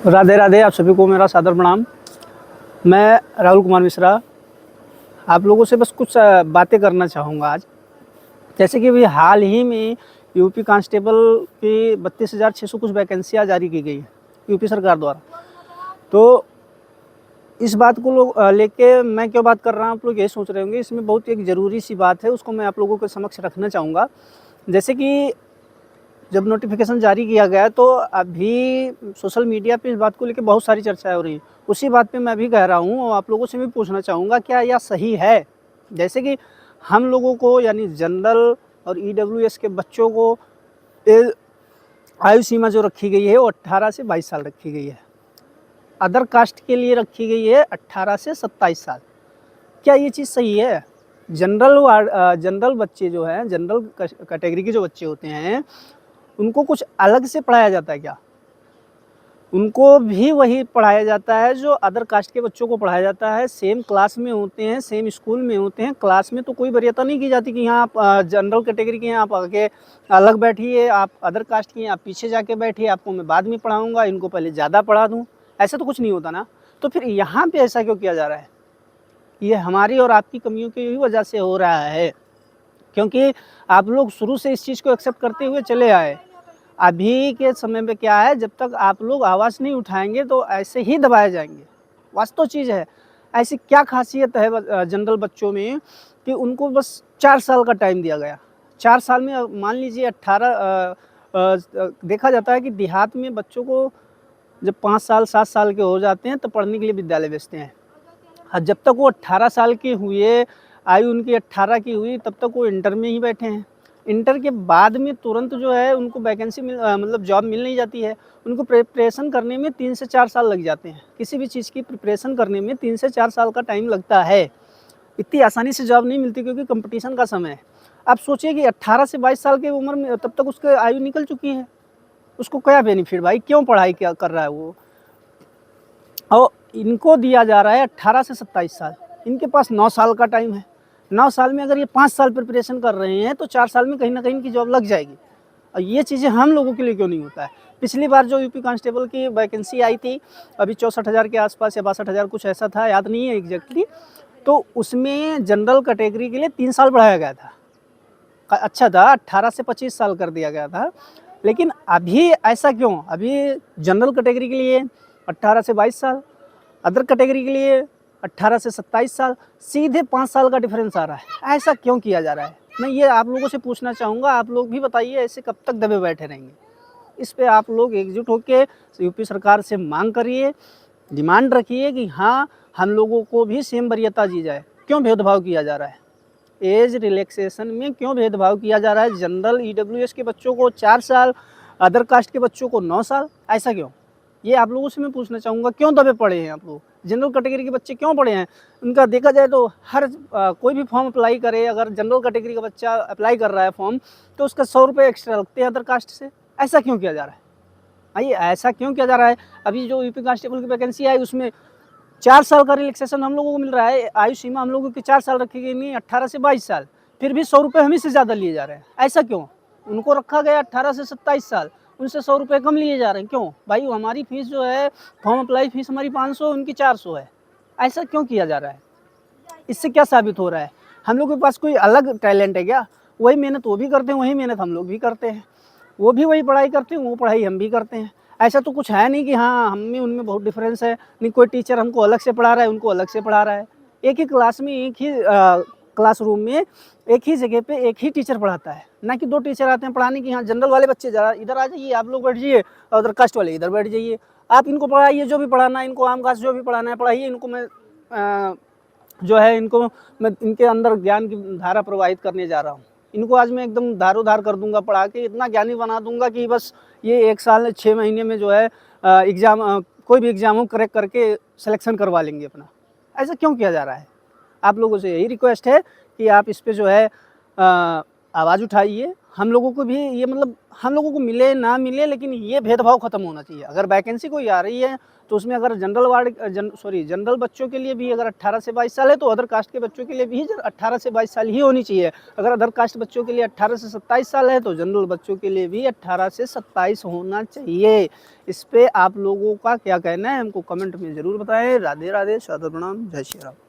राधे राधे। आप सभी को मेरा सादर प्रणाम। मैं राहुल कुमार मिश्रा आप लोगों से बस कुछ बातें करना चाहूँगा आज। जैसे कि अभी हाल ही में यूपी कांस्टेबल की 32,600 कुछ वैकेंसियाँ जारी की गई है यूपी सरकार द्वारा। तो इस बात को लोग लेके मैं क्यों बात कर रहा हूँ, आप लोग ये सोच रहे होंगे। इसमें बहुत एक ज़रूरी सी बात है, उसको मैं आप लोगों के समक्ष रखना चाहूँगा। जैसे कि जब नोटिफिकेशन जारी किया गया तो अभी सोशल मीडिया पे इस बात को लेकर बहुत सारी चर्चाएं हो रही हैं। उसी बात पे मैं भी कह रहा हूँ और आप लोगों से भी पूछना चाहूँगा, क्या यह सही है? जैसे कि हम लोगों को यानी जनरल और ईडब्ल्यूएस के बच्चों को आयु सीमा जो रखी गई है वो 18 से 22 साल रखी गई है। अदर कास्ट के लिए रखी गई है 18 से 27 साल। क्या ये चीज़ सही है? जनरल बच्चे जो हैं, जनरल कैटेगरी के जो बच्चे होते हैं, उनको कुछ अलग से पढ़ाया जाता है क्या? उनको भी वही पढ़ाया जाता है जो अदर कास्ट के बच्चों को पढ़ाया जाता है। सेम क्लास में होते हैं, सेम स्कूल में होते हैं। क्लास में तो कोई वरीयता नहीं की जाती कि यहाँ आप जनरल कैटेगरी के हैं, आप आगे अलग बैठिए, आप अदर कास्ट के हैं आप पीछे जाके बैठिए, आपको मैं बाद में पढ़ाऊँगा, इनको पहले ज़्यादा पढ़ा दूँ। ऐसा तो कुछ नहीं होता ना। तो फिर यहाँ पे ऐसा क्यों किया जा रहा है? ये हमारी और आपकी कमियों की वजह से हो रहा है, क्योंकि आप लोग शुरू से इस चीज़ को एक्सेप्ट करते हुए चले आए। अभी के समय में क्या है, जब तक आप लोग आवाज़ नहीं उठाएंगे तो ऐसे ही दबाए जाएंगे। वास्तव चीज़ है। ऐसी क्या खासियत है जनरल बच्चों में कि उनको बस 4 साल का टाइम दिया गया। 4 साल में मान लीजिए 18 देखा जाता है कि देहात में बच्चों को जब 5 साल 7 साल के हो जाते हैं तो पढ़ने के लिए विद्यालय भेजते हैं। जब तक वो 18 साल के हुए, आयु उनकी 18 की हुई, तब तक वो इंटर में ही बैठे हैं। इंटर के बाद में तुरंत जो है उनको वैकेंसी मतलब जॉब मिल नहीं जाती है। उनको प्रिपरेशन करने में 3 से 4 साल लग जाते हैं। किसी भी चीज़ की प्रिपरेशन करने में 3 से 4 साल का टाइम लगता है। इतनी आसानी से जॉब नहीं मिलती क्योंकि कंपटीशन का समय है। आप सोचिए कि 18 से 22 साल की उम्र में तब तक उसकी आयु निकल चुकी है। उसको क्या बेनिफिट भाई, क्यों पढ़ाई क्या कर रहा है वो? और इनको दिया जा रहा है 18 से 27 साल। इनके पास 9 साल का टाइम है। 9 साल में अगर ये 5 साल प्रिपरेशन कर रहे हैं तो 4 साल में कहीं ना कहीं इनकी जॉब लग जाएगी। और ये चीज़ें हम लोगों के लिए क्यों नहीं होता है? पिछली बार जो यूपी कांस्टेबल की वैकेंसी आई थी, अभी 64,000 के आसपास या 62,000 कुछ ऐसा था, याद नहीं है एग्जैक्टली। तो उसमें जनरल कैटेगरी के लिए 3 साल बढ़ाया गया था। अच्छा था, 18 से 25 साल कर दिया गया था। लेकिन अभी ऐसा क्यों? अभी जनरल कैटेगरी के लिए 18 से 22 साल, अदर कैटेगरी के लिए 18 से 27 साल, सीधे 5 साल का डिफरेंस आ रहा है। ऐसा क्यों किया जा रहा है? मैं ये आप लोगों से पूछना चाहूँगा। आप लोग भी बताइए, ऐसे कब तक दबे बैठे रहेंगे? इस पे आप लोग एकजुट होकर यूपी सरकार से मांग करिए, डिमांड रखिए कि हाँ, हम लोगों को भी सेम वरीयता दी जाए। क्यों भेदभाव किया जा रहा है? एज रिलैक्सेशन में क्यों भेदभाव किया जा रहा है? जनरल ईडब्ल्यूएस के बच्चों को 4 साल, अदर कास्ट के बच्चों को 9 साल, ऐसा क्यों? ये आप लोगों से मैं पूछना चाहूँगा। क्यों दबे पड़े हैं आप लोग? जनरल कैटेगरी के बच्चे क्यों पड़े हैं? उनका देखा जाए तो हर कोई भी फॉर्म अप्लाई करे, अगर जनरल कैटेगरी का बच्चा अप्लाई कर रहा है फॉर्म, तो उसका 100 रुपये एक्स्ट्रा लगते हैं अदर कास्ट से। ऐसा क्यों किया जा रहा है? आइए, ऐसा क्यों किया जा रहा है? अभी जो यूपी कांस्टेबल की वैकेंसी आई उसमें 4 साल का रिलैक्सेशन हम लोगों को मिल रहा है। आयु सीमा हम लोगों की 4 साल रखी गई, नहीं 18 से 22 साल। फिर भी 100 रुपये हम ही से ज़्यादा लिए जा रहे हैं। ऐसा क्यों? उनको रखा गया 18 से 27 साल, उनसे 100 रुपये कम लिए जा रहे हैं। क्यों भाई? हमारी फीस जो है, फॉर्म अप्लाई फीस हमारी 500, उनकी 400 है। ऐसा क्यों किया जा रहा है? इससे क्या साबित हो रहा है? हम लोग के पास कोई अलग टैलेंट है क्या? वही मेहनत वो भी करते हैं, वही मेहनत हम लोग भी करते हैं। वो भी वही पढ़ाई करते हैं, वो पढ़ाई हम भी करते हैं। ऐसा तो कुछ है नहीं कि हाँ, हम में उनमें बहुत डिफरेंस है। नहीं, कोई टीचर हमको अलग से पढ़ा रहा है, उनको अलग से पढ़ा रहा है। एक ही क्लास में, एक ही क्लासरूम में, एक ही जगह पे एक ही टीचर पढ़ाता है, ना कि 2 टीचर आते हैं पढ़ाने की। हाँ, जनरल वाले बच्चे ज़रा इधर आ जाइए, आप लोग बैठ जाइए, और उधर कास्ट वाले इधर बैठ जाइए। आप इनको पढ़ाइए, जो भी पढ़ाना है इनको, आम कास्ट जो भी पढ़ाना है पढ़ाइए इनको। मैं जो है इनको मैं इनके अंदर ज्ञान की धारा प्रवाहित करने जा रहा हूँ। इनको आज मैं एकदम धारोधार कर दूंगा, पढ़ा के इतना ज्ञानी बना दूंगा कि बस ये 1 साल 6 महीने में जो है एग्ज़ाम, कोई भी एग्ज़ाम हो क्रैक करके सिलेक्शन करवा लेंगे अपना। ऐसा क्यों किया जा रहा है? आप लोगों से यही रिक्वेस्ट है कि आप इस पे जो है आवाज़ उठाइए। हम लोगों को भी ये मतलब हम लोगों को मिले ना मिले, लेकिन ये भेदभाव ख़त्म होना चाहिए। अगर वैकेंसी कोई आ रही है तो उसमें अगर जनरल बच्चों के लिए भी अगर 18 से 22 साल है, तो अदर कास्ट के बच्चों के लिए भी 18 से 22 साल ही होनी चाहिए। अगर अदर कास्ट बच्चों के लिए 18 से 27 साल है, तो जनरल बच्चों के लिए भी 18 से 27 होना चाहिए। इस पे आप लोगों का क्या कहना है, हमको कमेंट में ज़रूर बताएं। राधे राधे, सादर प्रणाम, जय श्री राम।